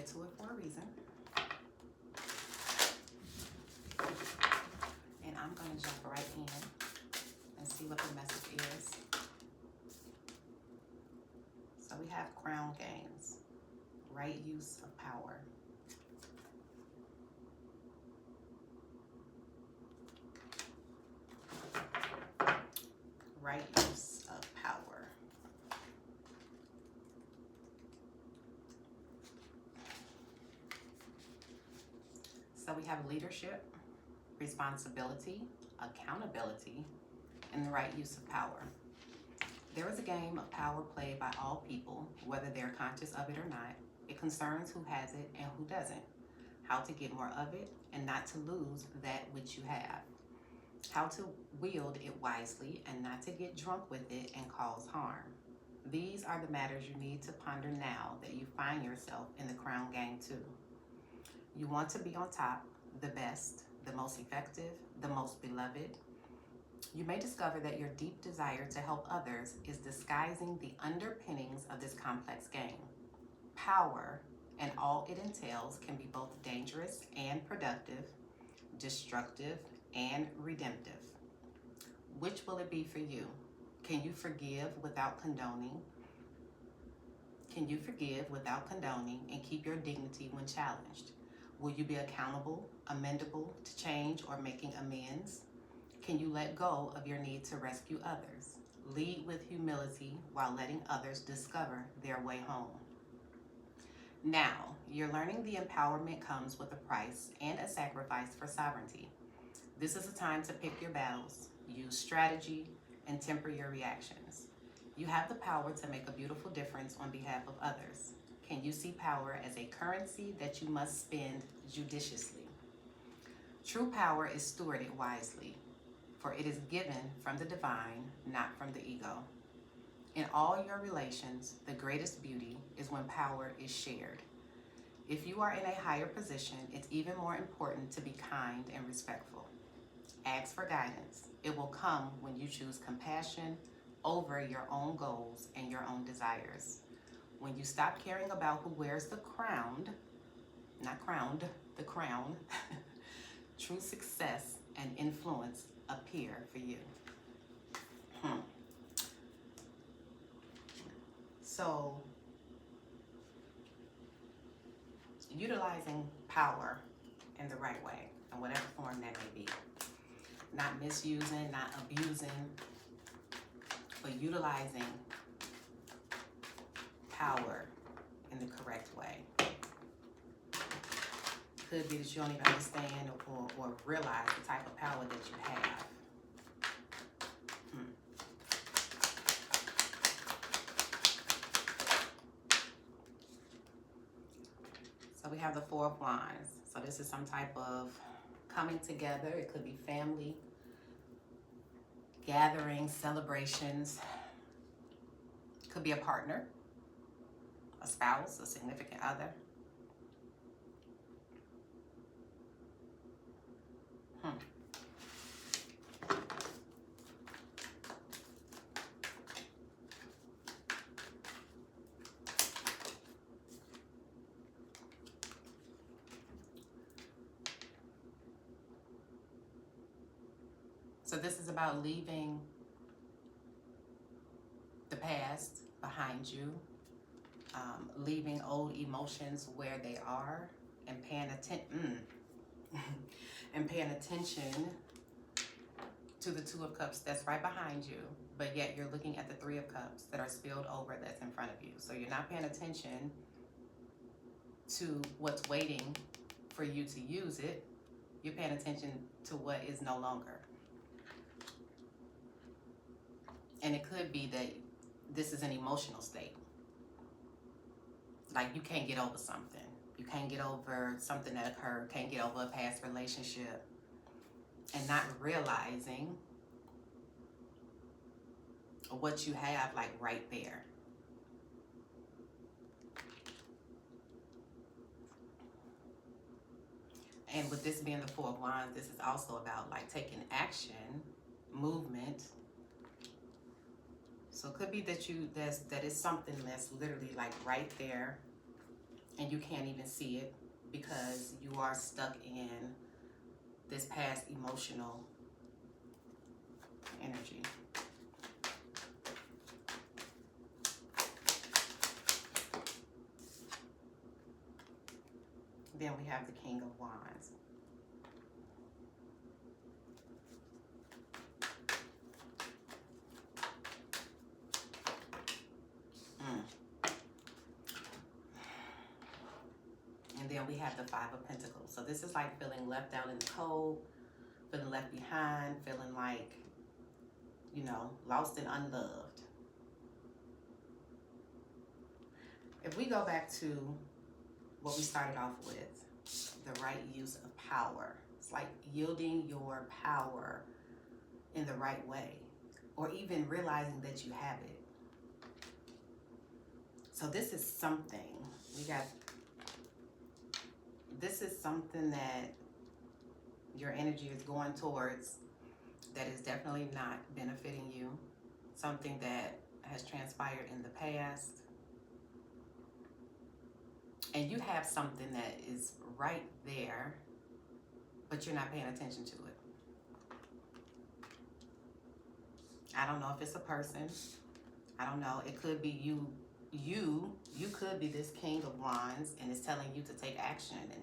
added to it for a reason. And I'm going to jump right in and see what the message is. So we have crown games, right use of power. Right use of power. So we have leadership, responsibility, accountability, and the right use of power. There is a game of power played by all people, whether they're conscious of it or not. It concerns who has it and who doesn't, how to get more of it and not to lose that which you have, how to wield it wisely and not to get drunk with it and cause harm. These are the matters you need to ponder now that you find yourself in the crown game too. You want to be on top, the best, the most effective, the most beloved. You may discover that your deep desire to help others is disguising the underpinnings of this complex game. Power and all it entails can be both dangerous and productive, destructive and redemptive. Which will it be for you? Can you forgive without condoning? Can you forgive without condoning and keep your dignity when challenged? Will you be accountable, amendable to change or making amends? Can you let go of your need to rescue others? Lead with humility while letting others discover their way home. Now, you're learning the empowerment comes with a price and a sacrifice for sovereignty. This is a time to pick your battles, use strategy, and temper your reactions. You have the power to make a beautiful difference on behalf of others. Can you see power as a currency that you must spend judiciously? True power is stewarded wisely, for it is given from the divine, not from the ego. In all your relations, the greatest beauty is when power is shared. If you are in a higher position, it's even more important to be kind and respectful. Ask for guidance. It will come when you choose compassion over your own goals and your own desires. When you stop caring about who wears the crown, the crown, true success and influence appear for you. So, utilizing power in the right way, in whatever form that may be. Not misusing, not abusing, but utilizing power in the correct way. Could be that you don't even understand or realize the type of power that you have. So we have the Four of Wands. So this is some type of coming together. It could be family, gatherings, celebrations. Could be a partner, a spouse, a significant other. So this is about leaving the past behind you, leaving old emotions where they are, and paying attention to the Two of Cups that's right behind you, but yet you're looking at the Three of Cups that are spilled over that's in front of you. So you're not paying attention to what's waiting for you to use it. You're paying attention to what is no longer. And it could be that this is an emotional state. Like you can't get over something. You can't get over something that occurred, can't get over a past relationship, and not realizing what you have like right there. And with this being the Four of Wands, this is also about like taking action, movement. So it could be that that is something that's literally like right there and you can't even see it because you are stuck in this past emotional energy. Then we have the King of Wands. And then we have the Five of Pentacles. So this is like feeling left out in the cold, feeling left behind, feeling like, you know, lost and unloved. If we go back to what we started off with, the right use of power. It's like yielding your power in the right way, or even realizing that you have it. So this is something, this is something that your energy is going towards that is definitely not benefiting you. Something that has transpired in the past. And you have something that is right there, but you're not paying attention to it. I don't know if it's a person. I don't know. It could be you. You could be this King of Wands, and it's telling you to take action and,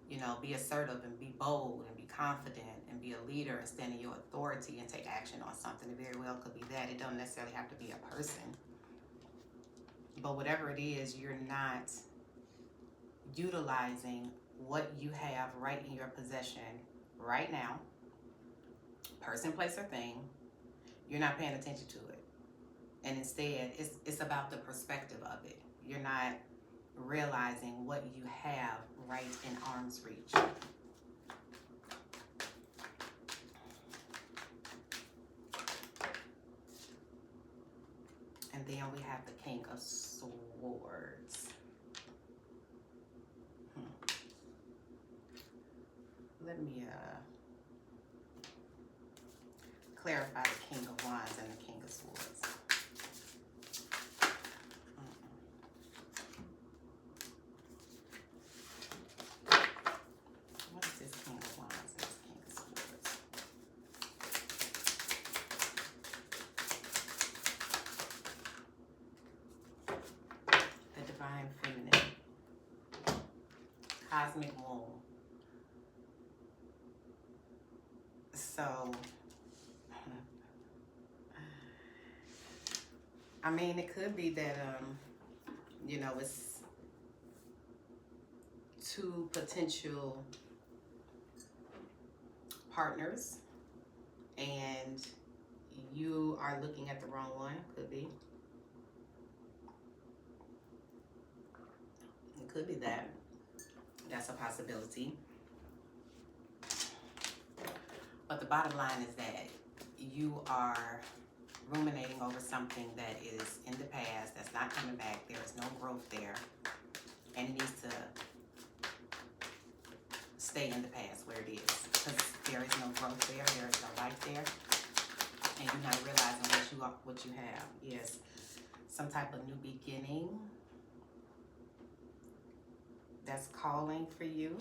you know, be assertive and be bold and be confident and be a leader and stand in your authority and take action on something. It very well could be that. It don't necessarily have to be a person. But whatever it is, you're not utilizing what you have right in your possession right now, person, place, or thing. You're not paying attention to it. And instead, it's about the perspective of it. You're not realizing what you have right in arm's reach. And then we have the King of Swords. Let me clarify the King of Wands and the King of Swords. What is this King of Wands and this King of Swords? The Divine Feminine. Cosmic Womb. So, I mean, it could be that, you know, it's two potential partners and you are looking at the wrong one. Could be. It could be that. That's a possibility. But the bottom line is that you are ruminating over something that is in the past, that's not coming back. There is no growth there. And it needs to stay in the past where it is. Because there is no growth there, there is no life there. And you're not realizing what you have. Yes, some type of new beginning that's calling for you.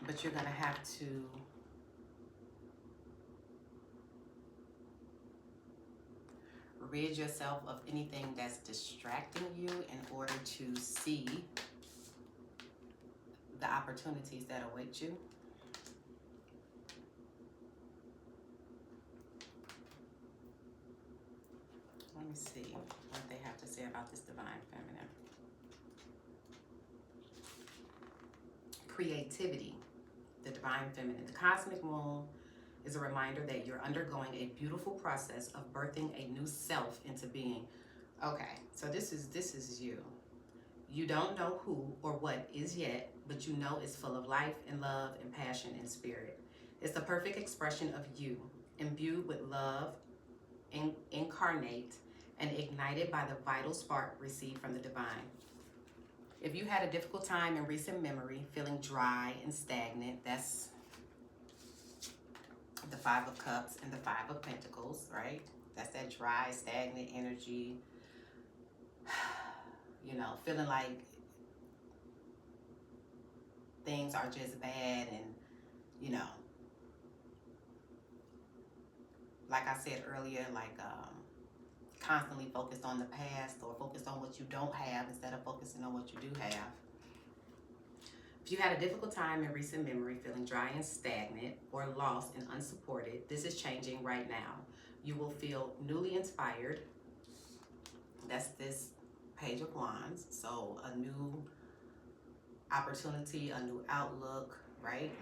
But you're going to have to rid yourself of anything that's distracting you in order to see the opportunities that await you. Let me see what they have to say about this Divine Feminine. Creativity. The Divine Feminine. The Cosmic Womb is a reminder that you're undergoing a beautiful process of birthing a new self into being. Okay, so this is you. You don't know who or what is yet, but you know it's full of life and love and passion and spirit. It's the perfect expression of you, imbued with love, incarnate, and ignited by the vital spark received from the divine. If you had a difficult time in recent memory, feeling dry and stagnant, that's the Five of Cups and the Five of Pentacles, right? That's that dry, stagnant energy. you know, feeling like things are just bad, and you know, like I said earlier, like constantly focused on the past or focused on what you don't have instead of focusing on what you do have. If you had a difficult time in recent memory, feeling dry and stagnant or lost and unsupported, this is changing right now. You will feel newly inspired. That's this Page of Wands. So a new opportunity, a new outlook, right?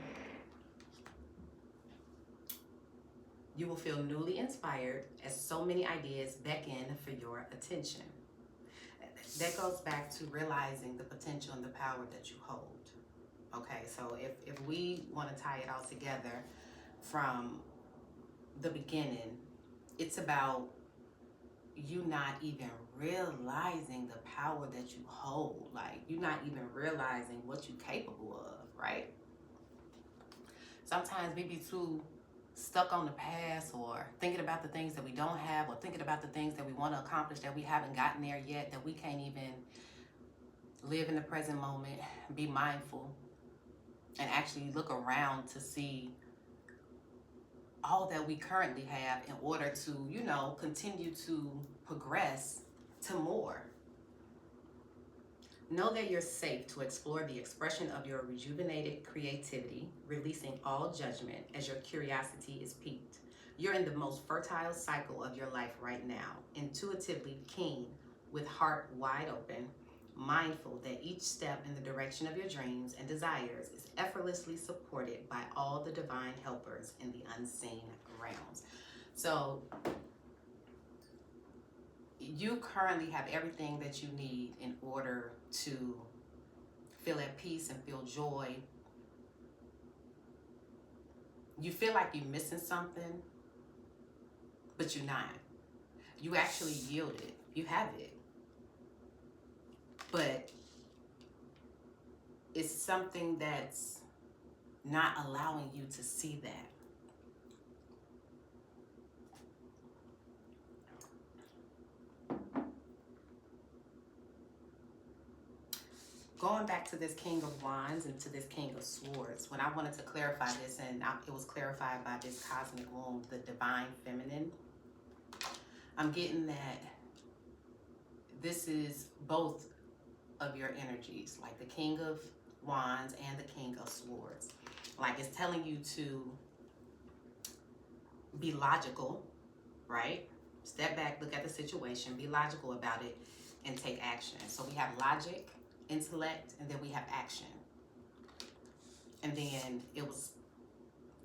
You will feel newly inspired as so many ideas beckon for your attention. That goes back to realizing the potential and the power that you hold. Okay, so if we want to tie it all together from the beginning, it's about you not even realizing the power that you hold. Like, you're not even realizing what you're capable of, right? Sometimes we be too stuck on the past, or thinking about the things that we don't have, or thinking about the things that we want to accomplish that we haven't gotten there yet, that we can't even live in the present moment, be mindful, and actually look around to see all that we currently have in order to, you know, continue to progress to more. Know that you're safe to explore the expression of your rejuvenated creativity, releasing all judgment as your curiosity is piqued. You're in the most fertile cycle of your life right now, intuitively keen, with heart wide open, mindful that each step in the direction of your dreams and desires is effortlessly supported by all the divine helpers in the unseen realms. So you currently have everything that you need in order to feel at peace and feel joy. You feel like you're missing something, but you're not. You actually yielded. You have it. But it's something that's not allowing you to see that. Going back to this King of Wands and to this King of Swords, when I wanted to clarify this, and it was clarified by this cosmic womb, the divine feminine, I'm getting that this is both of your energies, like the King of Wands and the King of Swords. Like, it's telling you to be logical, right? Step back, look at the situation, be logical about it, and take action. So we have logic, intellect, and then we have action. And then it was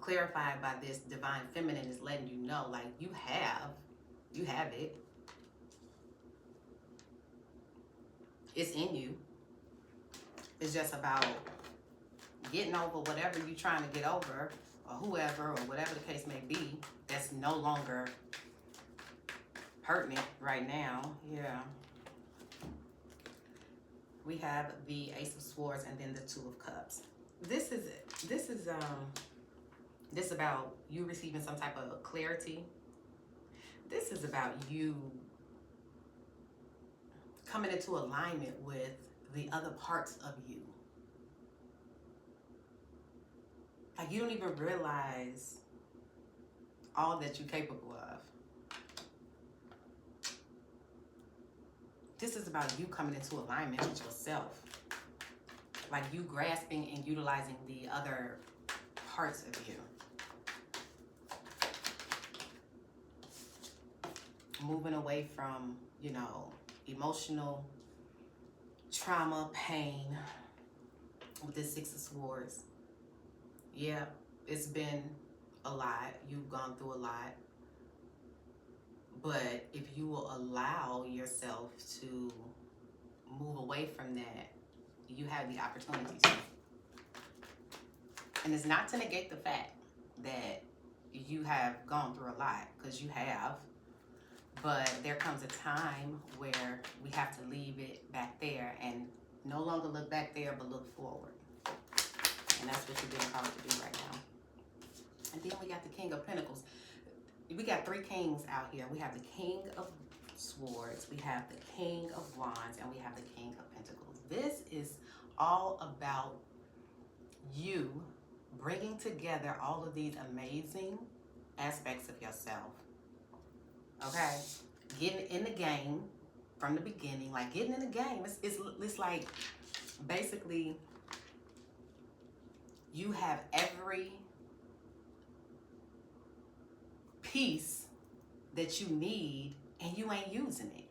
clarified by this divine feminine is letting you know, like, you have it. It's in you. It's just about getting over whatever you're trying to get over, or whoever, or whatever the case may be, that's no longer pertinent right now. Yeah. We have the Ace of Swords and then the Two of Cups. This is about you receiving some type of clarity. This is about you coming into alignment with the other parts of you. Like, you don't even realize all that you're capable of. This is about you coming into alignment with yourself. Like, you grasping and utilizing the other parts of you. Moving away from, you know, emotional trauma, pain with this Six of Swords. Yeah, it's been a lot. You've gone through a lot. But if you will allow yourself to move away from that, you have the opportunity to. And it's not to negate the fact that you have gone through a lot, because you have. But there comes a time where we have to leave it back there and no longer look back there, but look forward. And that's what you're being called to do right now. And then we got the King of Pentacles. We got three kings out here. We have the King of Swords, we have the King of Wands, and we have the King of Pentacles. This is all about you bringing together all of these amazing aspects of yourself. Okay? Getting in the game from the beginning, like getting in the game. It's like basically you have every piece that you need and you ain't using it.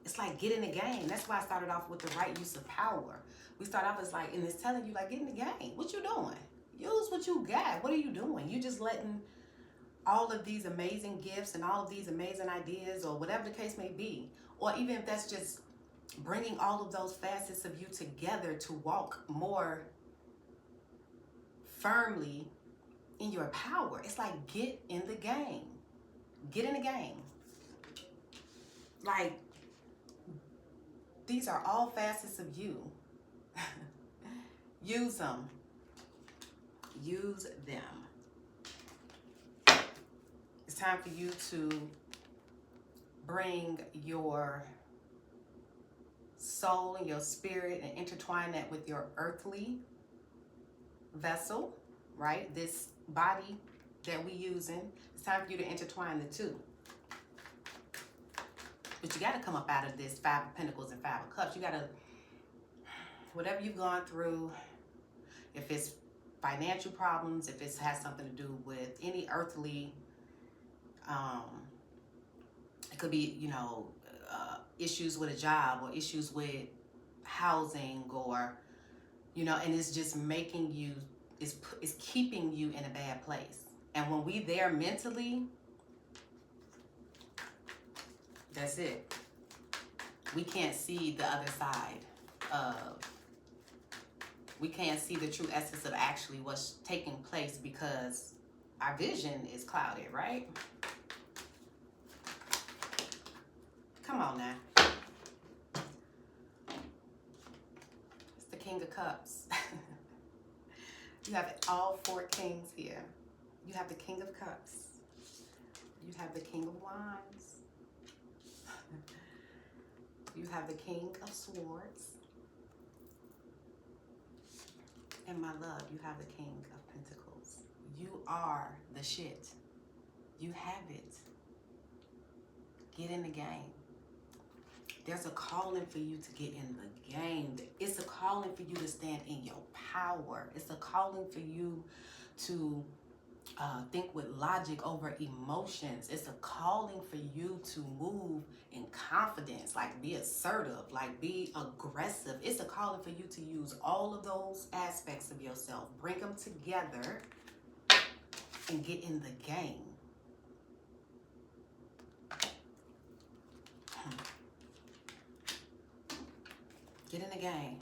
It's like get in the game. That's why I started off with the right use of power. We start off as like, and it's telling you like, get in the game. What you doing? Use what you got. What are you doing? You just letting all of these amazing gifts and all of these amazing ideas, or whatever the case may be, or even if that's just bringing all of those facets of you together to walk more firmly in your power. It's like, get in the game. Get in the game. Like, these are all facets of you. Use them. Use them. It's time for you to bring your soul and your spirit and intertwine that with your earthly vessel, right? This body that we using. It's time for you to intertwine the two. But you got to come up out of this Five of Pentacles and Five of Cups. You got to, whatever you've gone through, if it's financial problems, if it has something to do with any earthly, it could be, you know, issues with a job or issues with housing, or, you know, and it's just making you, it's keeping you in a bad place. And when we there mentally, that's it. We can't see the other side of, we can't see the true essence of actually what's taking place because our vision is clouded, right? Come on now. It's the King of Cups. You have all four kings here. You have the King of Cups. You have the King of Wands. You have the King of Swords. And my love, you have the King of Pentacles. You are the shit. You have it. Get in the game. There's a calling for you to get in the game. It's a calling for you to stand in your power. It's a calling for you to think with logic over emotions. It's a calling for you to move in confidence, like be assertive, like be aggressive. It's a calling for you to use all of those aspects of yourself, bring them together, and get in the game. Get in the game.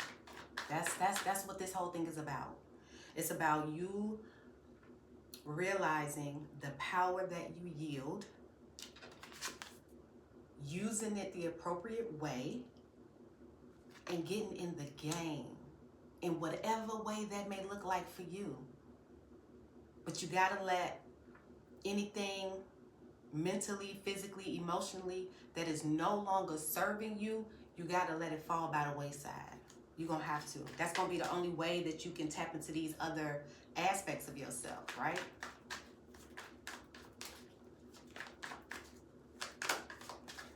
That's what this whole thing is about. It's about you realizing the power that you yield, using it the appropriate way, and getting in the game in whatever way that may look like for you. But you gotta let anything mentally, physically, emotionally that is no longer serving you, you gotta let it fall by the wayside. You're gonna have to. That's gonna be the only way that you can tap into these other aspects of yourself, right?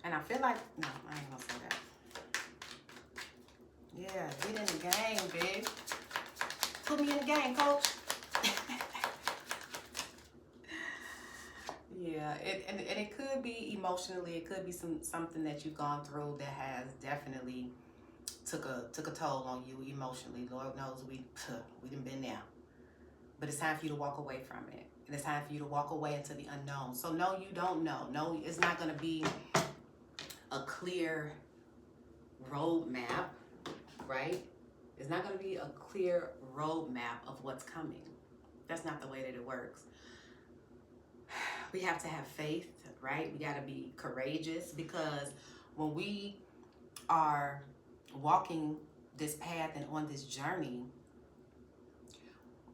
And I feel like, no, I ain't gonna say that. Yeah, get in the game, babe. Put me in the game, coach. Yeah, and it could be emotionally, it could be something that you've gone through that has definitely took a toll on you emotionally. Lord knows we done been there. But it's time for you to walk away from it. And it's time for you to walk away into the unknown. So no, you don't know. No, it's not gonna be a clear roadmap, right? It's not gonna be a clear roadmap of what's coming. That's not the way that it works. We have to have faith, right? We gotta be courageous, because when we are walking this path and on this journey,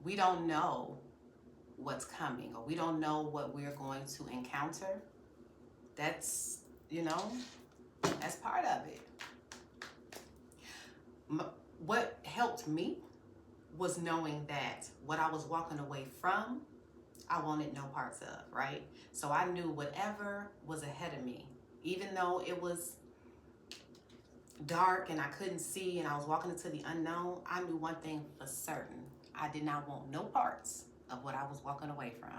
we don't know what's coming, or we don't know what we're going to encounter. That's, you know, that's part of it. What helped me was knowing that what I was walking away from, I wanted no parts of, right? So I knew whatever was ahead of me, even though it was dark and I couldn't see and I was walking into the unknown, I knew one thing for certain. I did not want no parts of what I was walking away from.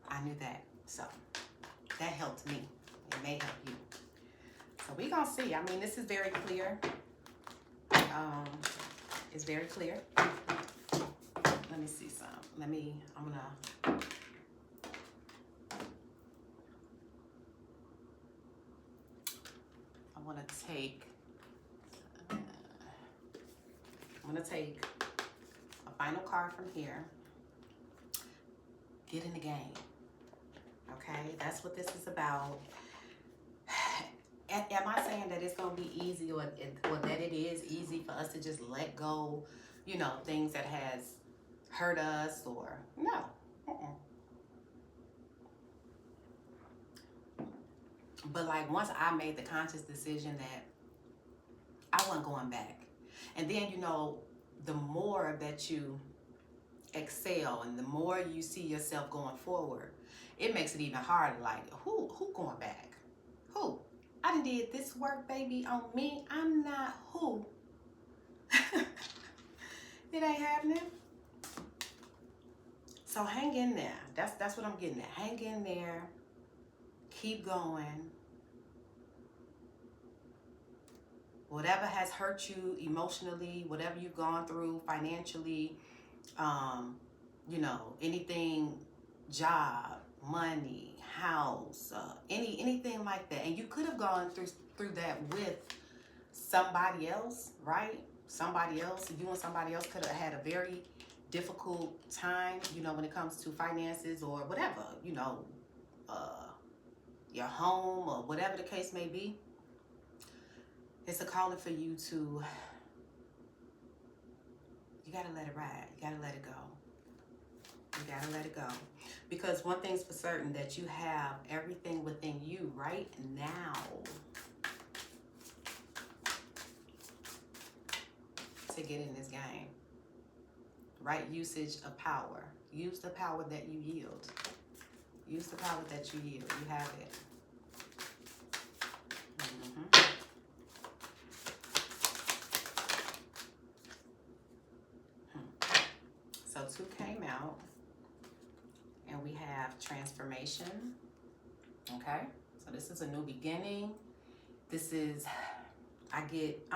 I knew that. So that helped me. It may help you. So we're going to see. I mean, this is very clear. It's very clear. Let me see some. I'm going to take a final card from here. Get in the game. Okay? That's what this is about. Am I saying that it's going to be easy or that it is easy for us to just let go, you know, things that has hurt us or no. But like once I made the conscious decision that I wasn't going back. And then, you know, the more that you excel and the more you see yourself going forward, it makes it even harder. Like, who going back? Who? I done did this work, baby, on me. I'm not who. It ain't happening. So hang in there. That's what I'm getting at. Hang in there. Keep going. Whatever has hurt you emotionally, whatever you've gone through financially, you know, anything, job, money, house, anything like that. And you could have gone through that with somebody else, right? Somebody else, you and somebody else could have had a very difficult time, you know, when it comes to finances or whatever, you know, your home or whatever the case may be. It's a calling for you to, you got to let it ride. You got to let it go. You got to let it go. Because one thing's for certain, that you have everything within you right now to get in this game. Right usage of power. Use the power that you yield. Use the power that you yield. You have it. So 2 came out, and we have transformation. Okay, so this is a new beginning. This is, I get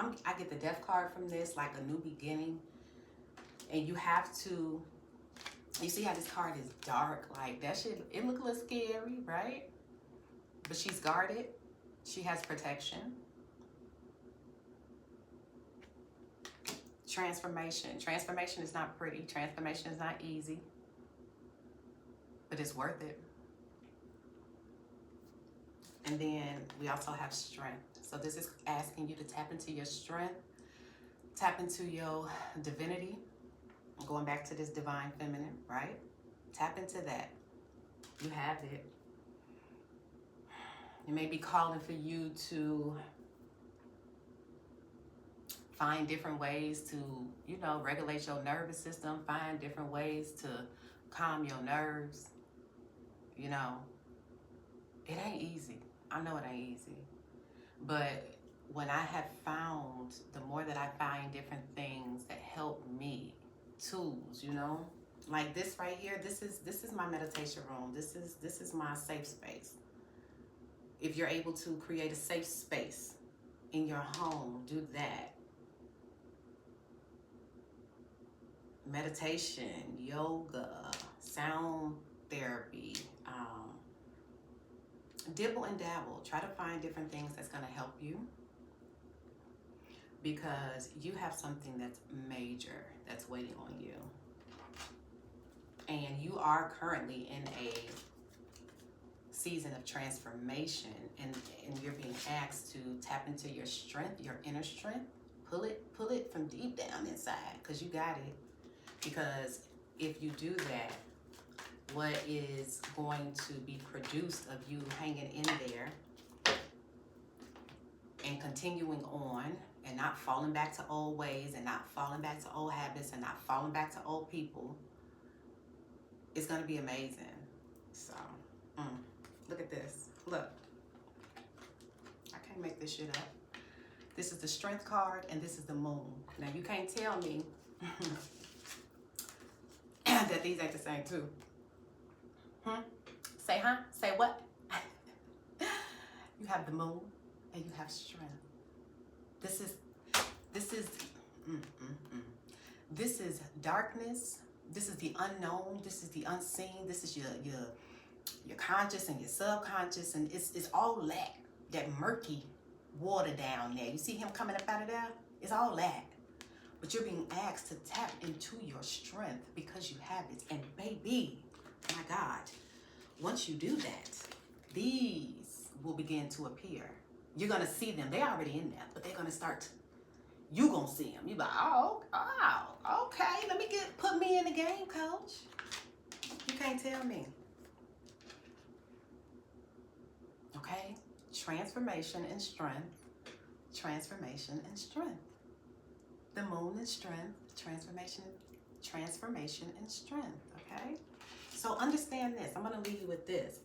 the death card from this, like a new beginning. And you have to, you see how this card is dark, like that shit, it look a little scary, right? But she's guarded. She has protection. Transformation. Transformation is not pretty. Transformation is not easy. But it's worth it. And then we also have strength. So this is asking you to tap into your strength. Tap into your divinity. I'm going back to this divine feminine, right? Tap into that. You have it. It may be calling for you to find different ways to, you know, regulate your nervous system. Find different ways to calm your nerves. You know, it ain't easy. I know it ain't easy. But when I have found, the more that I find different things that help me, tools, you know, like this right here, this is my meditation room. This is my safe space. If you're able to create a safe space in your home, do that. Meditation, yoga, sound therapy, dibble and dabble. Try to find different things that's going to help you, because you have something that's major that's waiting on you. And you are currently in a season of transformation, and you're being asked to tap into your strength, your inner strength. Pull it from deep down inside, because you got it. Because if you do that, what is going to be produced of you hanging in there and continuing on and not falling back to old ways and not falling back to old habits and not falling back to old people is going to be amazing. So, look at this. Look. I can't make this shit up. This is the Strength card and this is the Moon. Now, you can't tell me that these ain't the same too. Say huh? Say what? You have the Moon and you have strength. This is darkness. This is the unknown. This is the unseen. This is your conscious and your subconscious, and it's all that murky water down there. You see him coming up out of there? It's all that. But you're being asked to tap into your strength because you have it. And baby, my God, once you do that, these will begin to appear. You're going to see them. They're already in there, but they're going to start. You're going to see them. You're like, oh, okay. Put me in the game, coach. You can't tell me. Okay? Transformation and strength. Transformation and strength. The Moon and strength. Transformation and strength. Okay? So understand this. I'm going to leave you with this.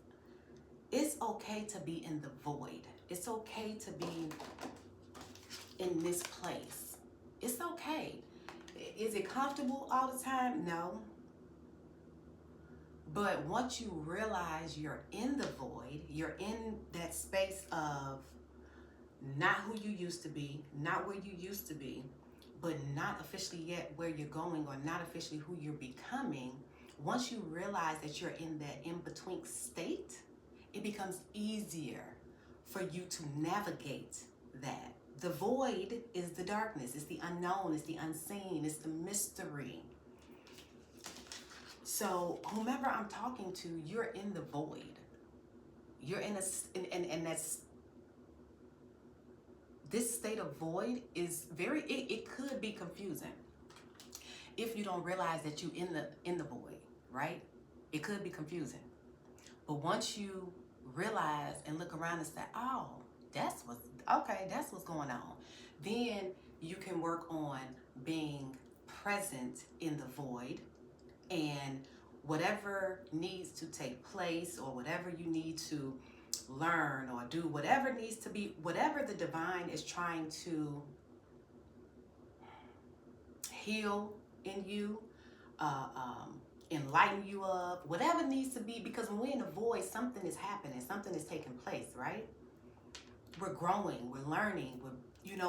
It's okay to be in the void. It's okay to be in this place. It's okay. Is it comfortable all the time? No. But once you realize you're in the void, you're in that space of not who you used to be, not where you used to be, but not officially yet where you're going or not officially who you're becoming, once you realize that you're in that in-between state, it becomes easier for you to navigate that. The void is the darkness, it's the unknown, it's the unseen, it's the mystery. So whomever I'm talking to, you're in the void. You're in and that's, this state of void is it could be confusing if you don't realize that you're in the void, right? It could be confusing. But once you realize and look around and say, oh, that's what's going on, then you can work on being present in the void, and whatever needs to take place or whatever you need to learn or do, whatever needs to be, whatever the divine is trying to heal in you, enlighten you of, whatever needs to be, because when we're in the void, something is happening, something is taking place, right? We're growing, we're learning,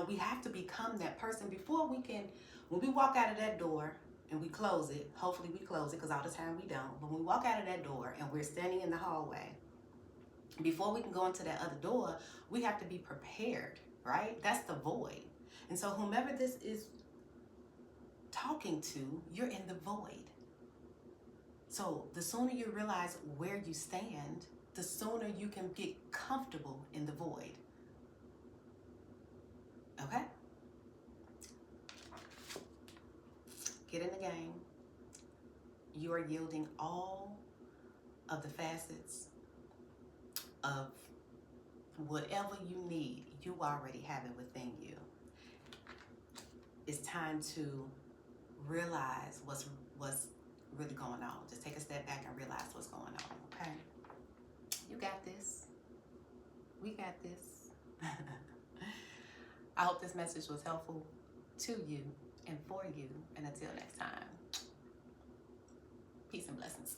we have to become that person before we can, when we walk out of that door and we close it, hopefully we close it because all the time we don't, but when we walk out of that door and we're standing in the hallway, before we can go into that other door, we have to be prepared, right? That's the void. And so whomever this is talking to, you're in the void. So the sooner you realize where you stand, the sooner you can get comfortable in the void. Okay? Get in the game. You are yielding all of the facets of whatever you need. You already have it within you. It's time to realize what's really going on. Just take a step back and realize what's going on, okay? You got this. We got this. I hope this message was helpful to you and for you. And until next time, peace and blessings.